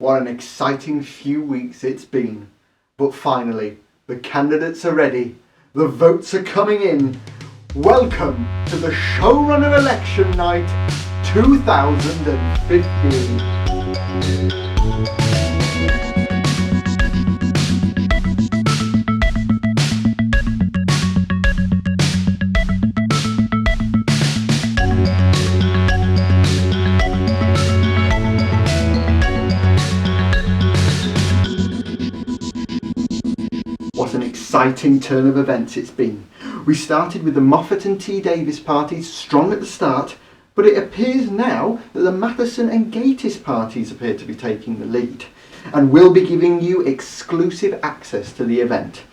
What an exciting few weeks it's been. But finally, the candidates are ready. The votes are coming in. Welcome to the Showrunner Election Night 2015. What an exciting turn of events it's been. We started with the Moffat and T Davis parties strong at the start, but it appears now that the Matheson and Gatiss parties appear to be taking the lead, and we'll be giving you exclusive access to the event.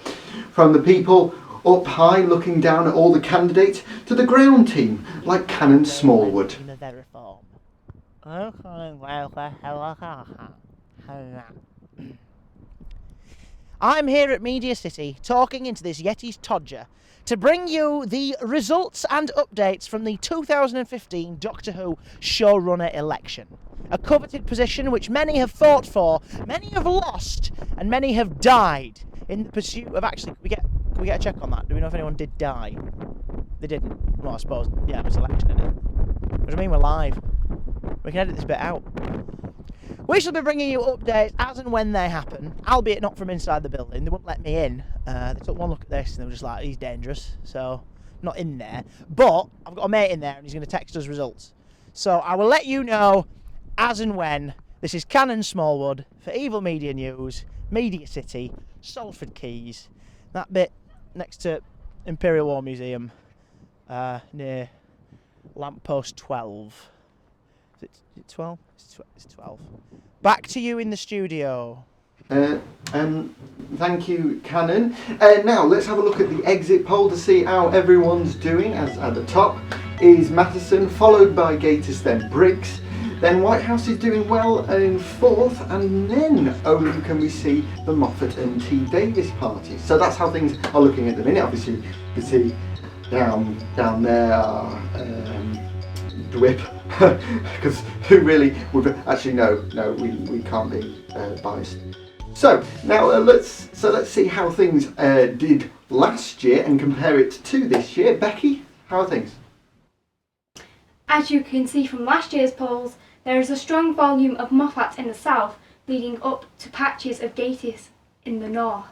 From the people up high looking down at all the candidates to the ground team like Canon Smallwood. I'm here at Media City talking into this Yeti's Todger to bring you the results and updates from the 2015 Doctor Who Showrunner election. A coveted position which many have fought for, many have lost, and many have died in the pursuit of actually... Can we get a check on that? Do we know if anyone did die? They didn't. Well, I suppose, yeah, it was election, innit? What do you mean we're live? We can edit this bit out. We shall be bringing you updates as and when they happen, albeit not from inside the building. They wouldn't let me in. They took one look at this and they were just like, he's dangerous, so not in there. But I've got a mate in there and he's going to text us results. So I will let you know as and when. This is Canon Smallwood for Evil Media News, Media City, Salford Quays. That bit next to Imperial War Museum, near lamppost 12. Is it 12? It's 12. Back to you in the studio. Thank you, Canon. Now let's have a look at the exit poll to see how everyone's doing. As at the top is Matheson, followed by Gatiss, then Briggs. Then Whitehouse is doing well in fourth, and then only can we see the Moffat and T Davis party. So that's how things are looking at the minute. Obviously, you can see down there Dwip, because who really would actually no we can't be biased. So now let's see how things did last year and compare it to this year. Becky, how are things? As you can see from last year's polls, there is a strong volume of Moffat in the south, leading up to patches of Gatiss in the north.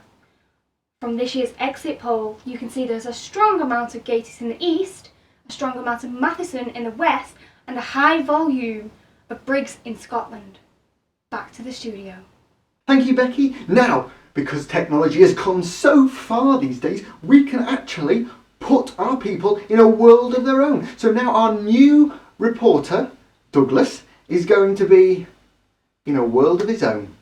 From this year's exit poll, you can see there's a strong amount of Gatiss in the east, a strong amount of Matheson in the west, and a high volume of Briggs in Scotland. Back to the studio. Thank you, Becky. Now, because technology has come so far these days, we can actually put our people in a world of their own. So now our new reporter, Douglas, is going to be in a world of his own.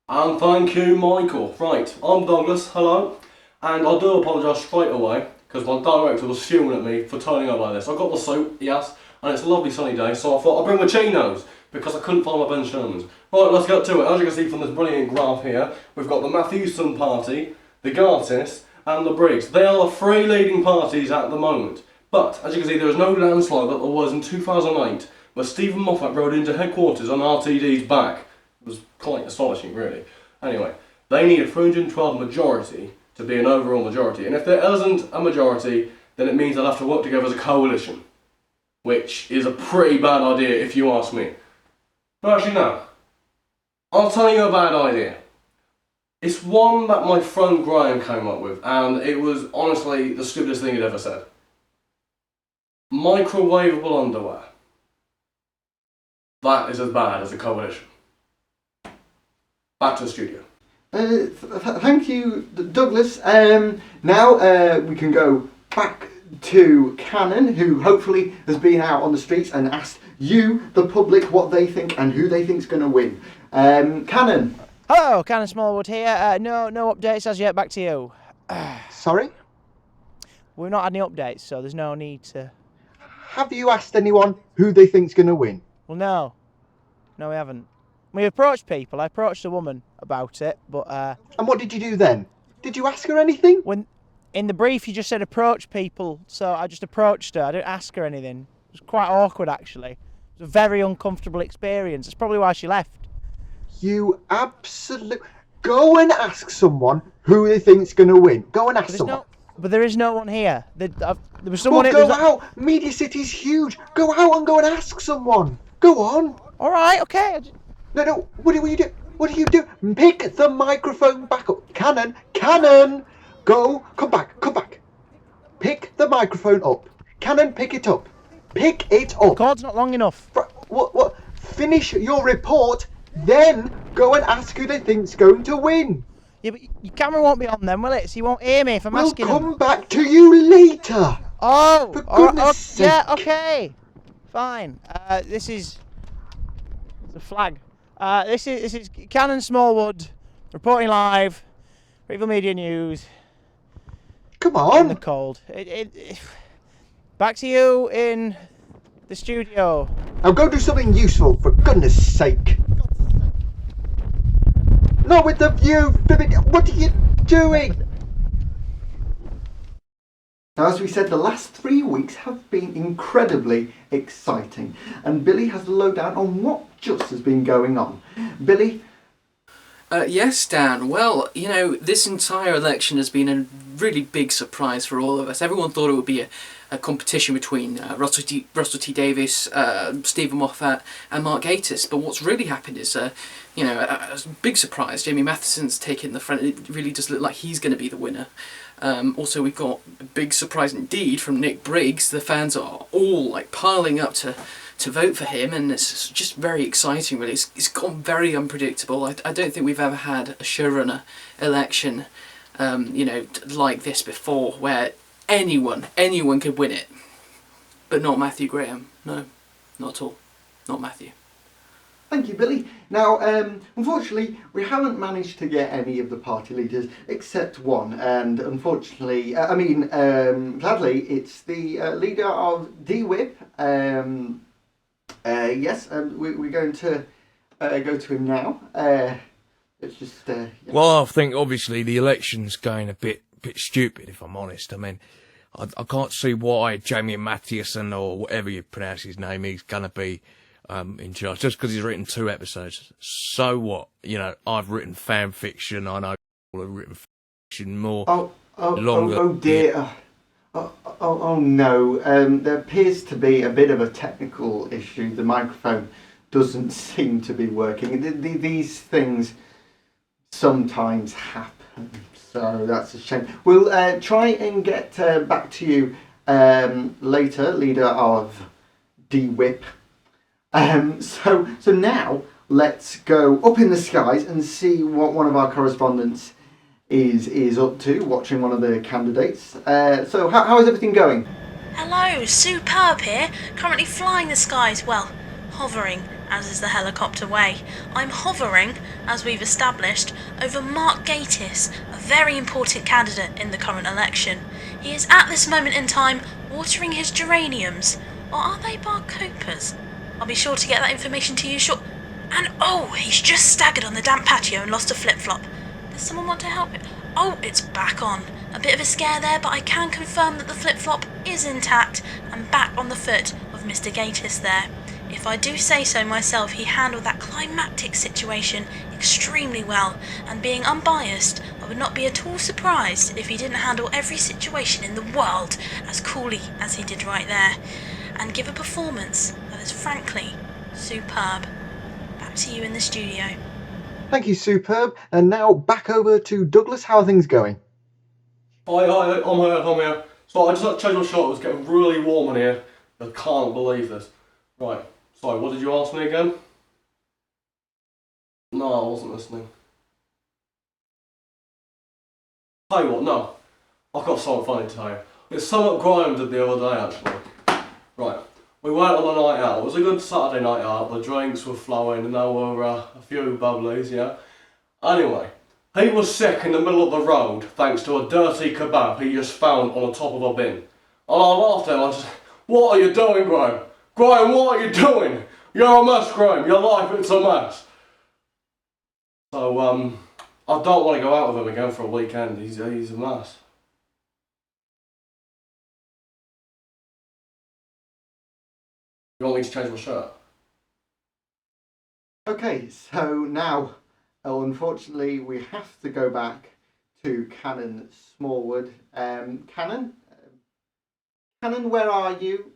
And thank you, Michael. Right, I'm Douglas, hello. And I do apologise straight away, because my director was fuming at me for turning up like this. I got the suit, yes, and it's a lovely sunny day, so I thought I'd bring my chinos, because I couldn't find my Ben Shermans. Right, let's get to it. As you can see from this brilliant graph here, we've got the Mathewson party, the Gatiss, and the Briggs. They are the three leading parties at the moment. But, as you can see, there is no landslide that there was in 2008, where Stephen Moffat rode into headquarters on RTD's back. It was quite astonishing, really. Anyway, they need a 312 majority to be an overall majority. And if there isn't a majority, then it means they'll have to work together as a coalition. Which is a pretty bad idea, if you ask me. No, actually, no. I'll tell you a bad idea. It's one that my friend Graham came up with, and it was honestly the stupidest thing he'd ever said. Microwavable underwear. That is as bad as a coalition. Back to the studio. Thank you, Douglas. Now we can go back to Canon, who hopefully has been out on the streets and asked you, the public, what they think and who they think's going to win. Canon. Hello, Canon Smallwood here. No updates as yet. Back to you. Sorry? We've not had any updates, so there's no need to... Have you asked anyone who they think's going to win? Well, no. No, we haven't. We approached people. I approached a woman about it, but... And what did you do then? Did you ask her anything? When in the brief, you just said approach people, so I just approached her. I didn't ask her anything. It was quite awkward, actually. It was a very uncomfortable experience. That's probably why she left. You absolute. Go and ask someone who they think's going to win. Go and ask someone. But there is no one here. There was someone. Well, go out. Media City's huge. Go out and go and ask someone. Go on. All right, okay. No. What do you do? What do you do? Pick the microphone back up. Cannon. Go. Come back. Pick the microphone up. Cannon, pick it up. Pick it up. The cord's not long enough. What? Finish your report, then go and ask who they think's going to win. Yeah, but your camera won't be on then, will it? So you won't hear me if I'm asking We'll him. come back to you later. Oh, For goodness sake. Yeah, okay, fine. This is the flag. This is Cannon Smallwood reporting live, Regal Media News. Come In on. the cold. Back to you in the studio. Now go do something useful, for goodness sake. Not with the view. What are you doing? Now, as we said, the last 3 weeks have been incredibly exciting, and Billy has the lowdown on what just has been going on. Billy? Yes, Dan. Well, you know, this entire election has been a really big surprise for all of us. Everyone thought it would be a competition between Russell T Davies, Stephen Moffat and Mark Gatiss, but what's really happened is, you know, a big surprise. Jamie Matheson's taken the front. It really does look like he's going to be the winner. Also, we've got a big surprise indeed from Nick Briggs. The fans are all like piling up to vote for him, and it's just very exciting really. It's gone very unpredictable. I don't think we've ever had a showrunner election you know, like this before, where anyone could win it, but not Matthew Graham. No, not at all. Not Matthew. Thank you, Billy. Now, unfortunately, we haven't managed to get any of the party leaders except one, and unfortunately, gladly, it's the leader of DWIP. Yes, we're going to go to him now. It's just. Yeah. Well, I think obviously the election's going a bit stupid, if I'm honest. I mean, I can't see why Jamie Mathieson, or whatever you pronounce his name, is going to be in charge just because he's written 2 episodes. So what? You know, I've written fan fiction. I know people have written fiction more longer. Oh dear. Oh no. There appears to be a bit of a technical issue. The microphone doesn't seem to be working. These things sometimes happen, so that's a shame. We'll try and get back to you later, leader of DWIP. So now let's go up in the skies and see what one of our correspondents is up to, watching one of the candidates. So how is everything going? Hello, superb here. Currently flying the skies, well, hovering, as is the helicopter way. I'm hovering, as we've established, over Mark Gatiss, a very important candidate in the current election. He is at this moment in time watering his geraniums, or are they barcopas? I'll be sure to get that information to you short. And oh, he's just staggered on the damp patio and lost a flip-flop. Does someone want to help him? Oh, it's back on. A bit of a scare there, but I can confirm that the flip-flop is intact and back on the foot of Mr. Gatiss there. If I do say so myself, he handled that climactic situation extremely well, and being unbiased, I would not be at all surprised if he didn't handle every situation in the world as coolly as he did right there, and give a performance that is frankly superb. Back to you in the studio. Thank you, superb. And now back over to Douglas. How are things going? Hi, I'm here. So I just had to change my shirt. It was getting really warm in here. I can't believe this. Right. Sorry, what did you ask me again? No, I wasn't listening. Tell you what, no. I've got something funny to tell you. It's something Graham did the other day, actually. Right. We went on a night out. It was a good Saturday night out. The drinks were flowing and there were a few bubblies, yeah. Anyway, he was sick in the middle of the road thanks to a dirty kebab he just found on the top of a bin. And I laughed at him. I said, "What are you doing, Graham? Graham, what are you doing? You're a mess, Graham. Your life, it's a mess." So, I don't want to go out with him again for a weekend. He's a mess. You want me to change my shirt? Okay, so now, unfortunately, we have to go back to Cannon Smallwood. Cannon, where are you?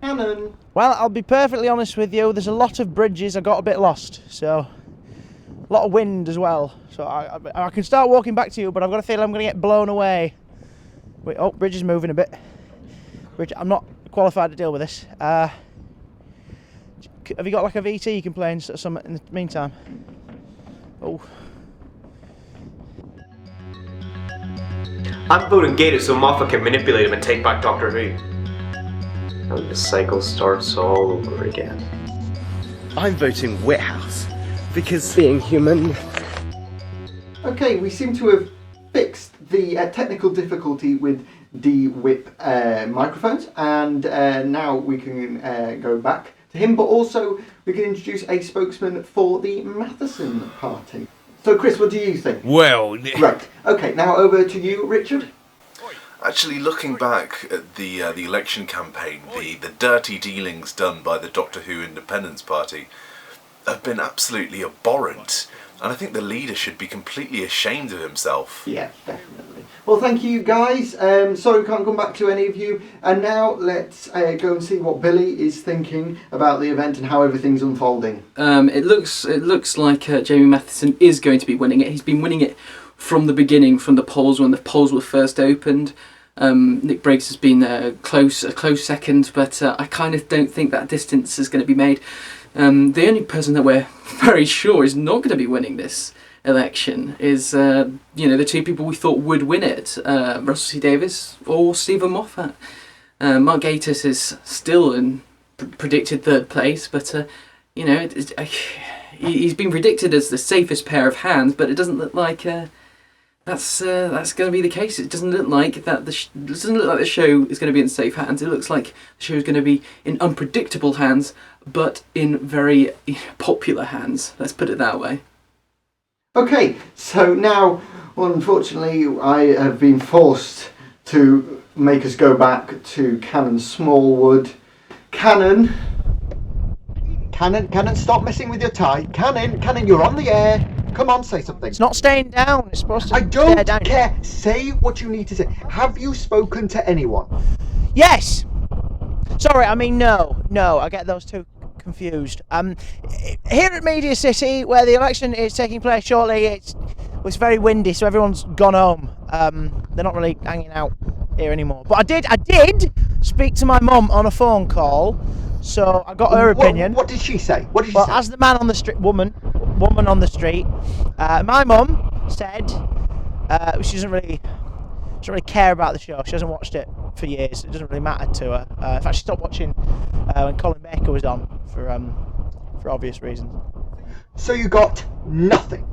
Cannon. Well, I'll be perfectly honest with you. There's a lot of bridges. I got a bit lost, so a lot of wind as well. So I can start walking back to you, but I've got a feeling I'm going to get blown away. Wait, oh, bridge is moving a bit. Bridge, I'm not qualified to deal with this. Have you got like a VT you can play in some in the meantime? Oh. I'm voting Gator so Moffat can manipulate him and take back Doctor Who. And the cycle starts all over again. I'm voting Whithouse because being human. Okay, we seem to have fixed the technical difficulty with the whip microphones, and now we can go back to him, but also we can introduce a spokesman for the Matheson party. So Chris, what do you think? Well... Right, okay, now over to you, Richard. Actually, looking back at the election campaign, the dirty dealings done by the Doctor Who Independence Party have been absolutely abhorrent, and I think the leader should be completely ashamed of himself. Yeah, definitely. Well, thank you guys. Sorry we can't come back to any of you. And now let's go and see what Billy is thinking about the event and how everything's unfolding. It looks like Jamie Matheson is going to be winning it. He's been winning it from the beginning, from the polls when the polls were first opened. Nick Briggs has been a close second, but I kind of don't think that distance is going to be made. The only person that we're very sure is not going to be winning this election is the two people we thought would win it, Russell T Davies or Stephen Moffat. Mark Gatiss is still in predicted third place, but he's been predicted as the safest pair of hands, but it doesn't look like that's going to be the case. It doesn't look like that. The show is going to be in safe hands. It looks like the show is going to be in unpredictable hands, but in very popular hands. Let's put it that way. Okay, so now, well, unfortunately, I have been forced to make us go back to Cannon Smallwood. Cannon, stop messing with your tie. Cannon, you're on the air. Come on, say something. It's not staying down. It's supposed to. I don't stay down. care. Say what you need to say. Have you spoken to anyone? Yes. Sorry, I mean no. I get those two confused. Here at Media City, where the election is taking place shortly, it's very windy, so everyone's gone home. They're not really hanging out here anymore. But I did speak to my mum on a phone call, so I got her opinion. What did she say? Say? As the man on the street, woman on the street, my mum said she doesn't really care about the show. She hasn't watched it for years. It doesn't really matter to her. In fact, she stopped watching when Colin Baker was on for obvious reasons. So you got nothing?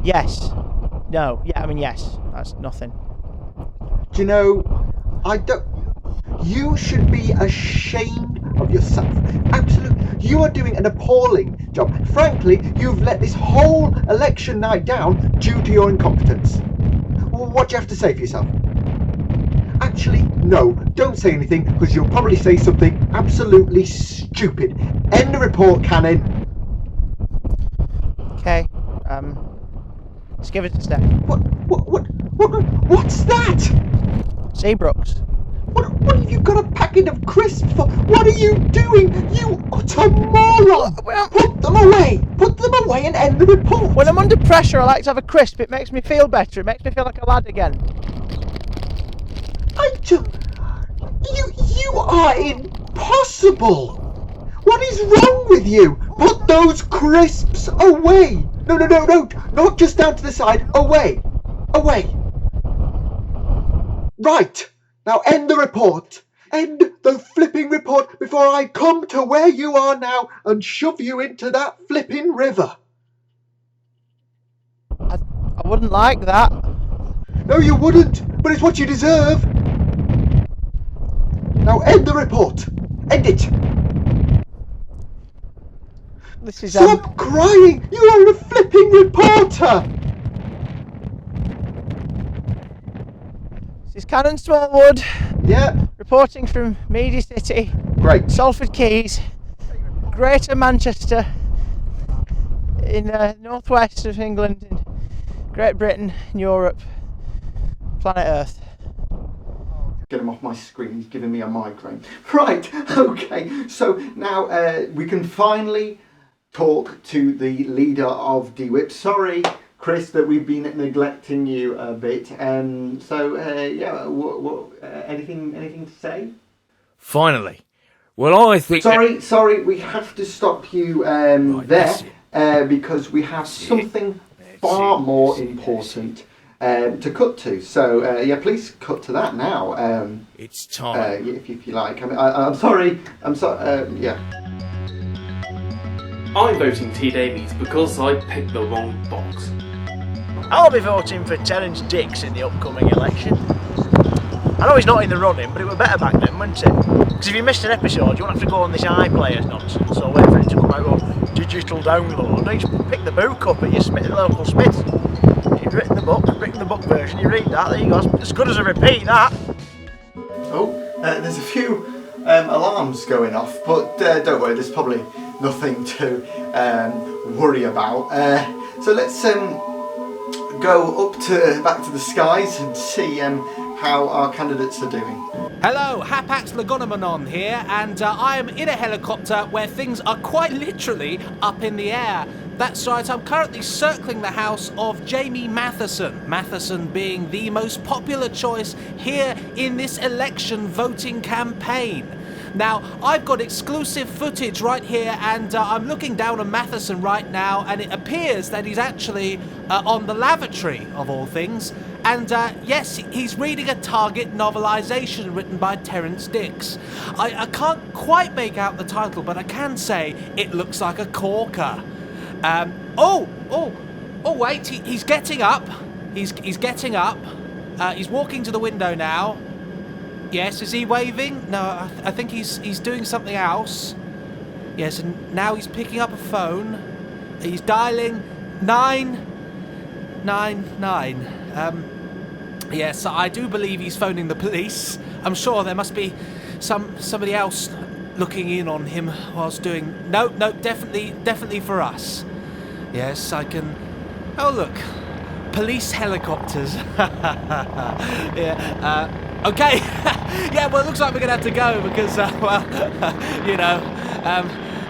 Yes. No. Yeah. I mean, yes. That's nothing. Do you know? You should be ashamed of yourself. Absolutely. You are doing an appalling job. Frankly, you've let this whole election night down due to your incompetence. What do you have to say for yourself? Actually, no, don't say anything, because you'll probably say something absolutely stupid. End the report, Cannon. Okay, let's give it a step. What's that? C Brookes. What have you got a packet of crisps for? What are you doing? You utter moron! Put them away and end the report. When I'm under pressure, I like to have a crisp. It makes me feel better. It makes me feel like a lad again. You are impossible. What is wrong with you? Put those crisps away. No, not just down to the side. Away. Right. Now end the report. End the flipping report before I come to where you are now and shove you into that flipping river. I wouldn't like that. No, you wouldn't, but it's what you deserve. Now end the report. End it. This is Stop crying. You are a flipping reporter. This is Cannon Smallwood. Yeah. Reporting from Media City. Great. Salford Keys. Greater Manchester. in northwest of England, in Great Britain, in Europe, planet Earth. Get him off my screen, he's giving me a migraine. Right, okay, so now we can finally talk to the leader of DWIP. Sorry, Chris, that we've been neglecting you a bit. Anything to say? Finally. Well, I think... Sorry, we have to stop you because we have something far more important to cut to. So, please cut to that now. It's time. If you like. I mean, I'm sorry, yeah. I'm voting T Davies because I picked the wrong box. I'll be voting for Terence Dix in the upcoming election. I know he's not in the running, but it were better back then, wasn't it? Because if you missed an episode, you won't have to go on this iPlayers nonsense or wait for it to come out on digital download. You just pick the book up at your local Smith. You've written the book version, you read that, there you go. It's as good as a repeat, that. Oh, there's a few alarms going off, but don't worry, there's probably nothing to worry about. So let's go back to the skies and see how our candidates are doing. Hello, Hapax Legonomenon here, and I am in a helicopter where things are quite literally up in the air. That's right, I'm currently circling the house of Jamie Matheson. Matheson being the most popular choice here in this election voting campaign. Now, I've got exclusive footage right here, and I'm looking down on Matheson right now, and it appears that he's actually on the lavatory, of all things. And yes, he's reading a Target novelisation written by Terence Dix. I can't quite make out the title, but I can say it looks like a corker. Wait, he's getting up. He's getting up. He's walking to the window now. Yes, is he waving? No, I think he's doing something else. Yes, and now he's picking up a phone. He's dialing 999. Yes, I do believe he's phoning the police. I'm sure there must be somebody else looking in on him whilst doing... No, definitely for us. Yes, I can... Oh, look. Police helicopters. Yeah, okay. Yeah, well, it looks like we're going to have to go because,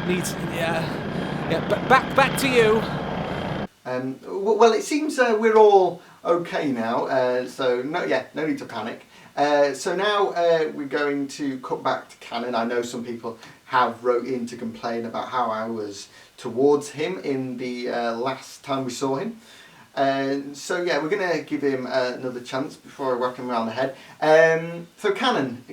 needs... Yeah, but back to you. Well, it seems we're all okay now, so no need to panic. So now we're going to cut back to Cannon. I know some people have wrote in to complain about how I was towards him in the last time we saw him. So yeah, we're going to give him another chance before I whack him around the head. So Cannon,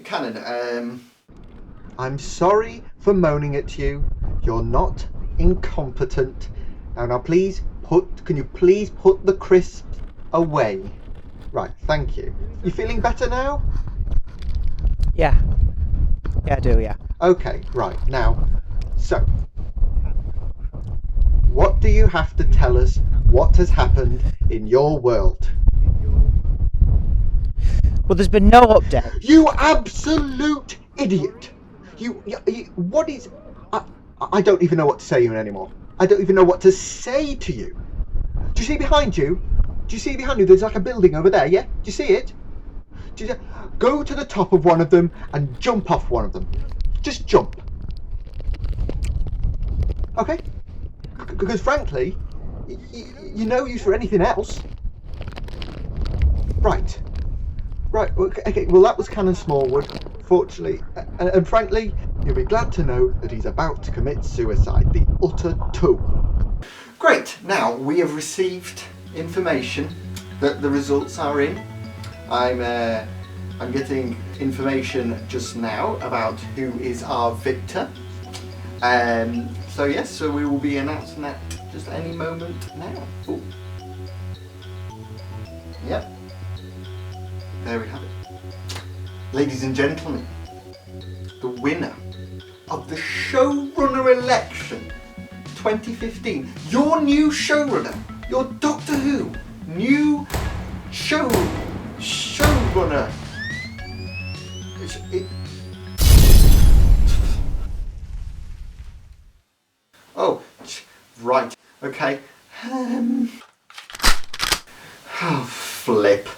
I'm sorry for moaning at you. You're not incompetent. Now please can you please put the crisps away? Right, thank you. You feeling better now? Yeah, I do, yeah. Okay, right, now, so, what do you have to tell us what has happened in your world? Well, there's been no update. You absolute idiot! You what is... I don't even know what to say to you anymore. I don't even know what to say to you. Do you see behind you? Do you see behind you? There's like a building over there, yeah? Do you see it? Go to the top of one of them and jump off one of them. Just jump. Okay? Because frankly, you're no use for anything else. Right. Okay, well that was Canon Smallwood, fortunately. And frankly, you'll be glad to know that he's about to commit suicide. The utter tool. Great, now we have received information that the results are in. I'm getting information just now about who is our victor. So yes, so we will be announcing that just any moment now. Ooh. Yep. There we have it. Ladies and gentlemen, the winner of the Showrunner Election 2015, your new showrunner, your Doctor Who new showrunner. Oh, right. Okay. Oh, flip.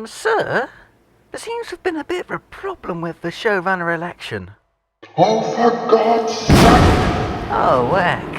Sir? There seems to have been a bit of a problem with the showrunner election. Oh, for God's sake! Oh, heck.